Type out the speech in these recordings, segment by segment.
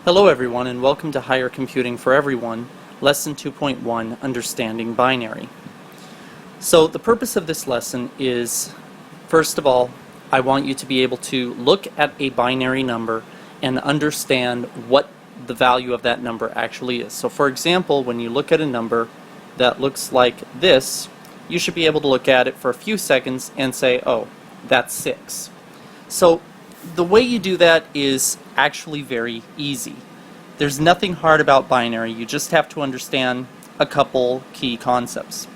Hello everyone and welcome to Higher Computing for Everyone, Lesson 2.1, Understanding Binary. So the purpose of this lesson is, first of all, I want you to be able to look at a binary number and understand what the value of that number actually is. So for example, when you look at a number that looks like this, you should be able to look at it for a few seconds and say, oh, that's 6. So the way you do that is actually very easy. There's nothing hard about binary, you just have to understand a couple key concepts.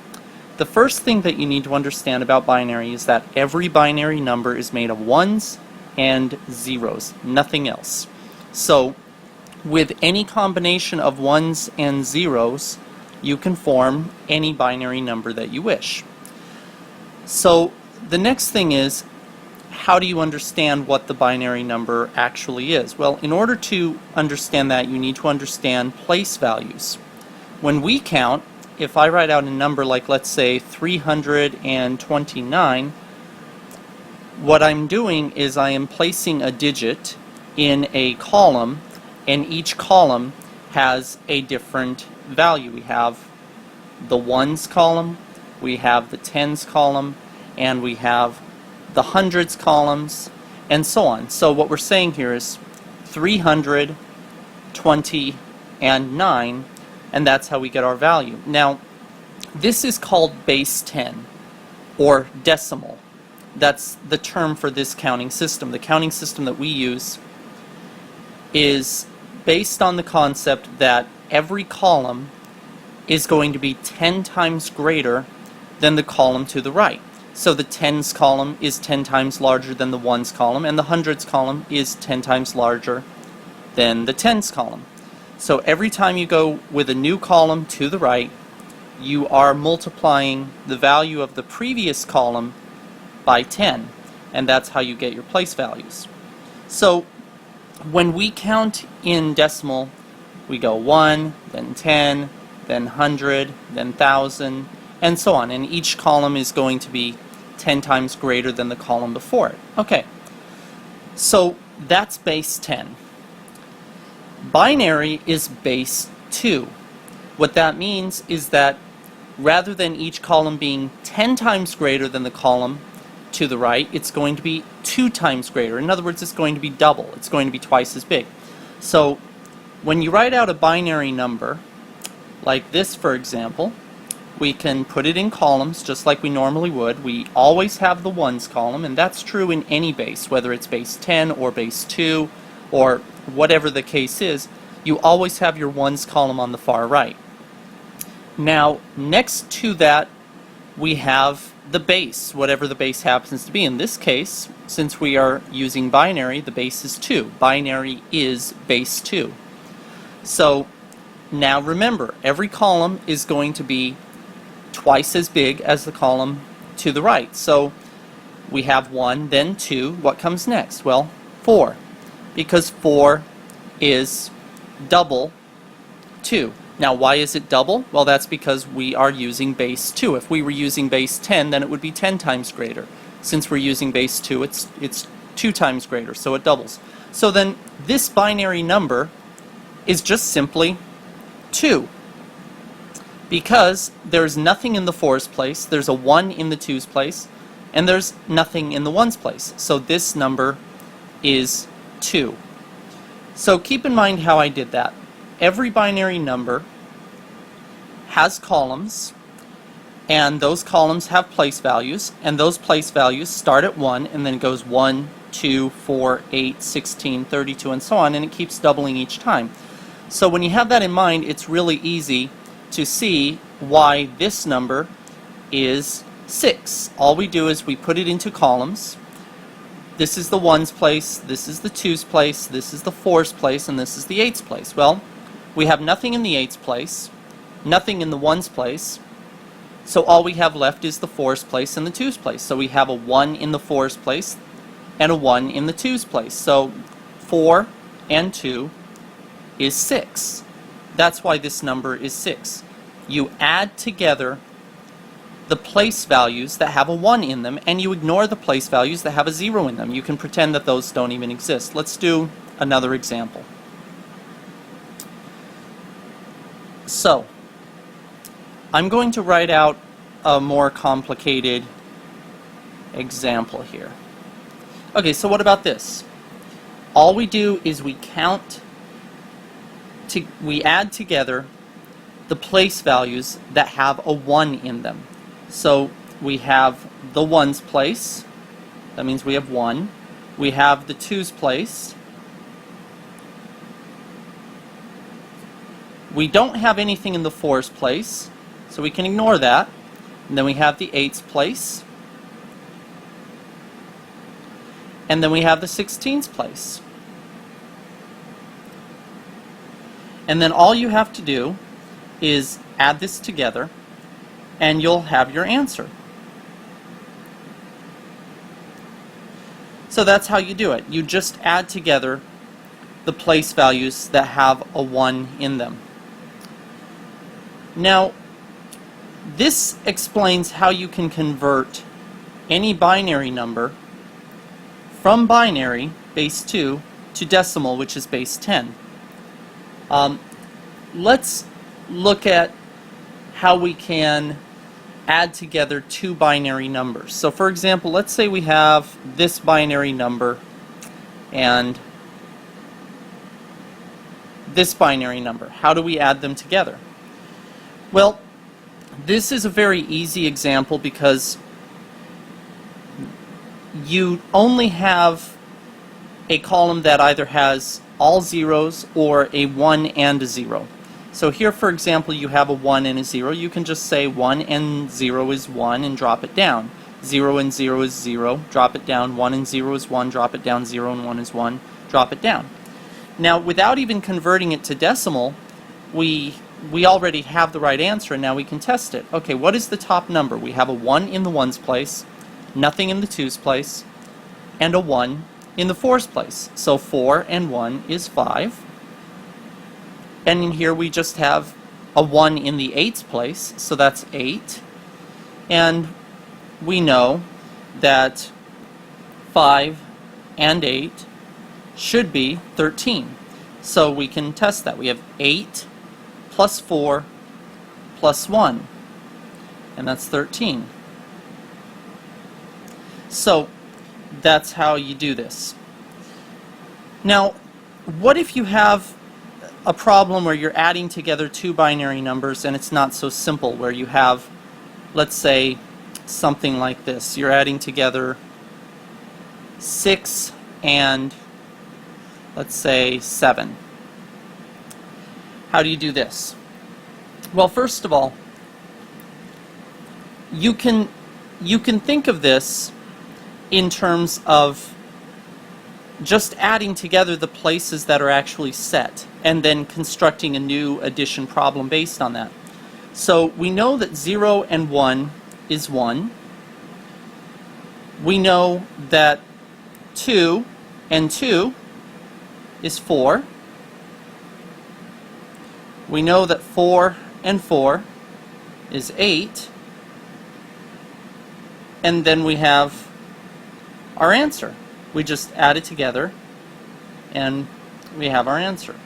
The first thing that you need to understand about binary is that every binary number is made of ones and zeros, nothing else. So with any combination of ones and zeros, you can form any binary number that you wish. So the next thing is, how do you understand what the binary number actually is? Well, in order to understand that, you need to understand place values. When we count, if I write out a number like, let's say, 329, what I'm doing is I am placing a digit in a column, and each column has a different value. We have the ones column, we have the tens column, and we have the hundreds columns, and so on. So what we're saying here is 300, 20, and 9, and that's how we get our value. Now, this is called base 10, or decimal. That's the term for this counting system. The counting system that we use is based on the concept that every column is going to be 10 times greater than the column to the right. So the tens column is 10 times larger than the ones column, and the hundreds column is 10 times larger than the tens column. So every time you go with a new column to the right, you are multiplying the value of the previous column by 10, and that's how you get your place values. So when we count in decimal, we go 1, then 10, then 100, then 1,000, and so on, and each column is going to be 10 times greater than the column before it. Okay, so that's base 10. Binary is base 2. What that means is that rather than each column being 10 times greater than the column to the right, it's going to be 2 times greater. In other words, it's going to be double. It's going to be twice as big. So when you write out a binary number, like this for example, we can put it in columns just like we normally would. We always have the ones column, and that's true in any base, whether it's base 10 or base 2 or whatever the case is. You always have your ones column on the far right. Now, next to that, we have the base, whatever the base happens to be. In this case, since we are using binary, the base is 2. Binary is base 2. So now remember, every column is going to be twice as big as the column to the right. So we have 1, then 2. What comes next? Well, 4, because 4 is double 2. Now, why is it double? Well, that's because we are using base 2. If we were using base 10, then it would be 10 times greater. Since we're using base 2, it's 2 times greater, so it doubles. So then this binary number is just simply 2. Because there's nothing in the 4's place, there's a 1 in the 2's place, and there's nothing in the 1's place. So this number is 2. So keep in mind how I did that. Every binary number has columns, and those columns have place values, and those place values start at 1 and then goes 1, 2, 4, 8, 16, 32, and so on, and it keeps doubling each time. So when you have that in mind, it's really easy to see why this number is 6. All we do is we put it into columns. This is the 1's place, this is the 2's place, this is the 4's place, and this is the 8's place. Well, we have nothing in the 8's place, nothing in the 1's place, so all we have left is the 4's place and the 2's place. So we have a 1 in the 4's place and a 1 in the 2's place. So 4 and 2 is 6. That's why this number is 6. You add together the place values that have a 1 in them, and you ignore the place values that have a 0 in them. You can pretend that those don't even exist. Let's do another example. So, I'm going to write out a more complicated example here. Okay, so what about this? All we do is we add together the place values that have a 1 in them. So we have the 1's place, that means we have 1. We have the 2's place. We don't have anything in the 4's place, so we can ignore that. And then we have the 8's place. And then we have the 16's place. And then all you have to do is add this together, and you'll have your answer. So that's how you do it. You just add together the place values that have a 1 in them. Now, this explains how you can convert any binary number from binary, base 2, to decimal, which is base 10. Let's look at how we can add together two binary numbers. So for example, let's say we have this binary number and this binary number. How do we add them together? Well, this is a very easy example because you only have a column that either has all zeros or a 1 and a 0. So here, for example, you have a 1 and a 0. You can just say 1 and 0 is 1 and drop it down. 0 and 0 is 0, drop it down. 1 and 0 is 1, drop it down. 0 and 1 is 1, drop it down. Now, without even converting it to decimal, we already have the right answer, and now we can test it. Okay, what is the top number? We have a 1 in the 1's place, nothing in the 2's place, and a 1 in the 4's place. So 4 and 1 is 5. And in here we just have a 1 in the 8's place, so that's 8. And we know that 5 and 8 should be 13. So we can test that. We have 8 plus 4 plus 1, and that's 13. So that's how you do this. Now, what if you have a problem where you're adding together two binary numbers and it's not so simple, where you have, let's say, something like this. You're adding together 6 and, let's say, 7. How do you do this? Well, first of all, you can think of this in terms of just adding together the places that are actually set and then constructing a new addition problem based on that. So we know that 0 and 1 is 1. We know that 2 and 2 is 4. We know that 4 and 4 is 8. And then we have our answer. We just add it together and we have our answer.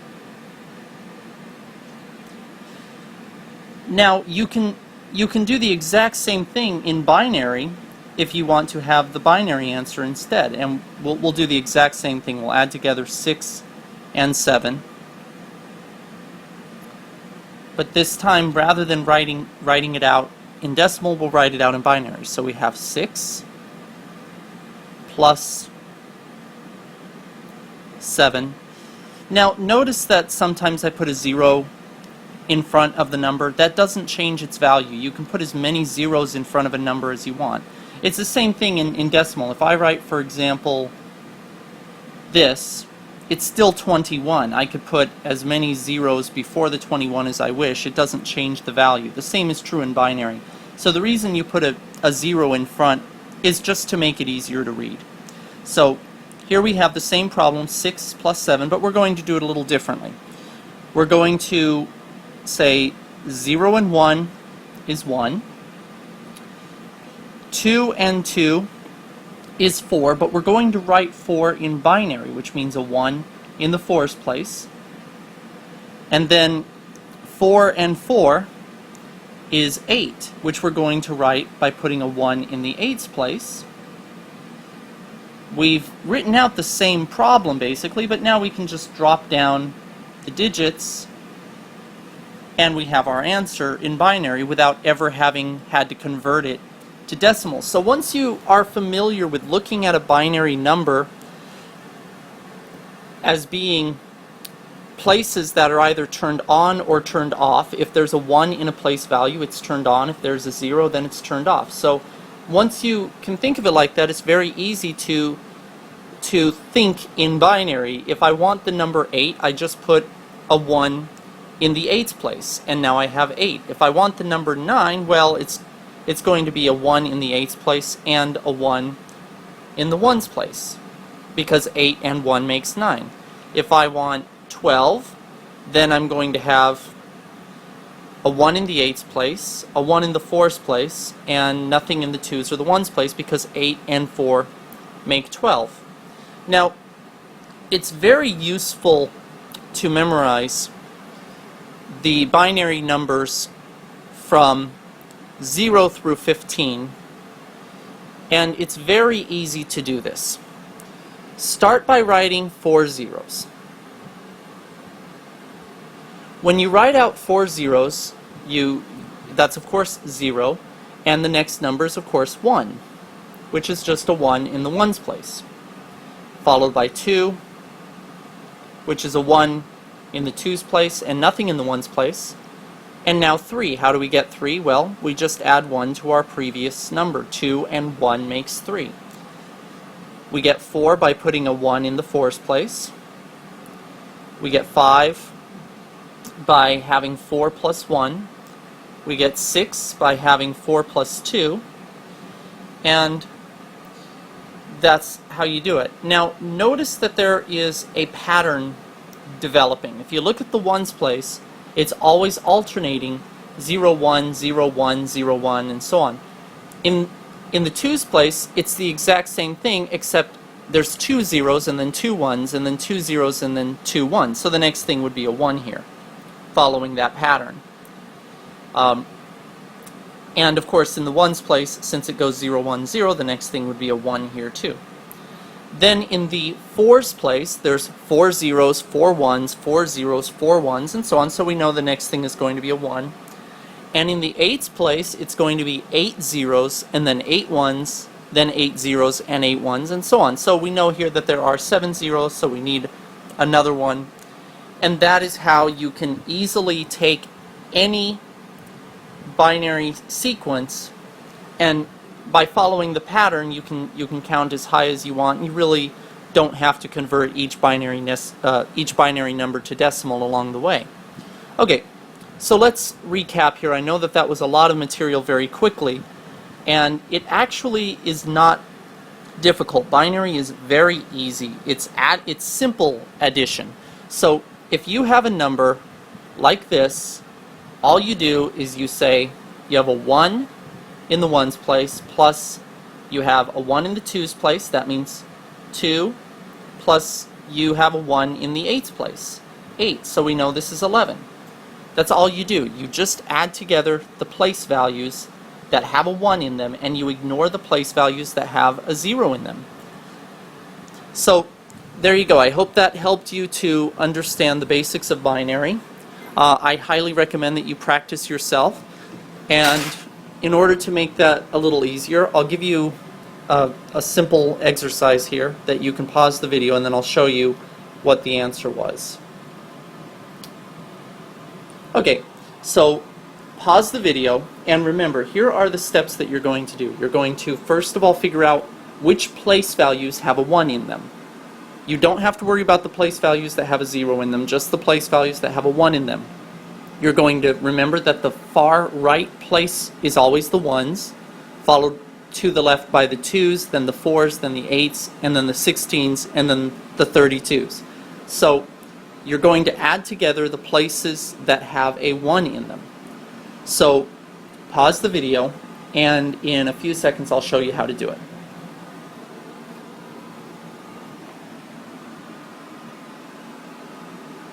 Now you can do the exact same thing in binary if you want to have the binary answer instead, and we'll do the exact same thing. We'll add together 6 and 7. But this time, rather than writing it out in decimal, we'll write it out in binary. So we have 6 plus 7. Now notice that sometimes I put a 0 in front of the number. That doesn't change its value. You can put as many zeros in front of a number as you want. It's the same thing in decimal. If I write, for example, this, it's still 21. I could put as many zeros before the 21 as I wish. It doesn't change the value. The same is true in binary. So the reason you put a 0 in front is just to make it easier to read. So here we have the same problem, 6 plus 7, but we're going to do it a little differently. We're going to say 0 and 1 is 1. 2 and 2 is 4, but we're going to write 4 in binary, which means a 1 in the 4's place. And then 4 and 4 is 8, which we're going to write by putting a 1 in the 8's place. We've written out the same problem basically, but now we can just drop down the digits and we have our answer in binary without ever having had to convert it to decimals. So once you are familiar with looking at a binary number as being places that are either turned on or turned off, if there's a 1 in a place value, it's turned on. If there's a 0, then it's turned off. So once you can think of it like that, it's very easy to think in binary. If I want the number 8, I just put a 1 in the 8's place, and now I have 8. If I want the number 9, well, it's going to be a 1 in the 8's place and a 1 in the 1's place, because 8 and 1 makes 9. If I want 12, then I'm going to have a 1 in the 8's place, a 1 in the 4's place, and nothing in the 2's or the 1's place, because 8 and 4 make 12. Now, it's very useful to memorize the binary numbers from 0 through 15, and it's very easy to do this. Start by writing 4 zeros. When you write out 4 zeros, that's of course 0, and the next number is of course 1, which is just a 1 in the 1's place, followed by 2, which is a 1 in the 2's place and nothing in the 1's place, and now 3. How do we get 3? Well, we just add 1 to our previous number. 2 and 1 makes 3. We get 4 by putting a 1 in the 4's place. We get 5 by having 4 plus 1. We get 6 by having 4 plus 2. And that's how you do it. Now, notice that there is a pattern developing. If you look at the 1's place, it's always alternating 0, 1, 0, 1, 0, 1, and so on. In the 2's place, it's the exact same thing, except there's 2 zeros and then 2 1s and then 2 zeros and then 2 1s. So the next thing would be a 1 here, following that pattern. And of course in the 1's place, since it goes 0, 1, 0, the next thing would be a 1 here too. Then in the 4's place, there's 4 zeros, 4 1s, 4 zeros, 4 1s, and so on, so we know the next thing is going to be a 1. And in the 8's place, it's going to be 8 zeros, and then 8 1s, then 8 zeros, and 8 1s, and so on. So we know here that there are 7 zeros, so we need another 1. And that is how you can easily take any binary sequence, and by following the pattern you can count as high as you want. You really don't have to convert each binary number to decimal along the way. Okay, so let's recap here. I know that that was a lot of material very quickly, and it actually is not difficult. Binary is very easy. It's simple addition. So if you have a number like this, all you do is you say you have a 1 in the 1's place, plus you have a 1 in the 2's place, that means 2, plus you have a 1 in the 8's place, 8, so we know this is 11. That's all you do. You just add together the place values that have a 1 in them, and you ignore the place values that have a 0 in them. So there you go. I hope that helped you to understand the basics of binary. I highly recommend that you practice yourself, and in order to make that a little easier, I'll give you a simple exercise here that you can pause the video, and then I'll show you what the answer was. Okay, so pause the video, and remember, here are the steps that you're going to do. You're going to first of all figure out which place values have a 1 in them. You don't have to worry about the place values that have a 0 in them, just the place values that have a 1 in them. You're going to remember that the far right place is always the 1s, followed to the left by the 2s, then the 4s, then the 8s, and then the 16s, and then the 32s. So you're going to add together the places that have a 1 in them. So pause the video, and in a few seconds I'll show you how to do it.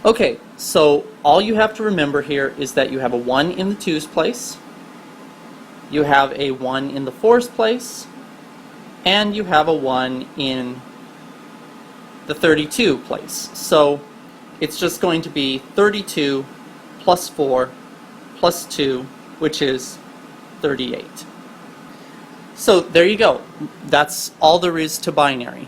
Okay, so all you have to remember here is that you have a 1 in the 2's place, you have a 1 in the 4's place, and you have a 1 in the 32 place. So it's just going to be 32 plus 4 plus 2, which is 38. So there you go. That's all there is to binary.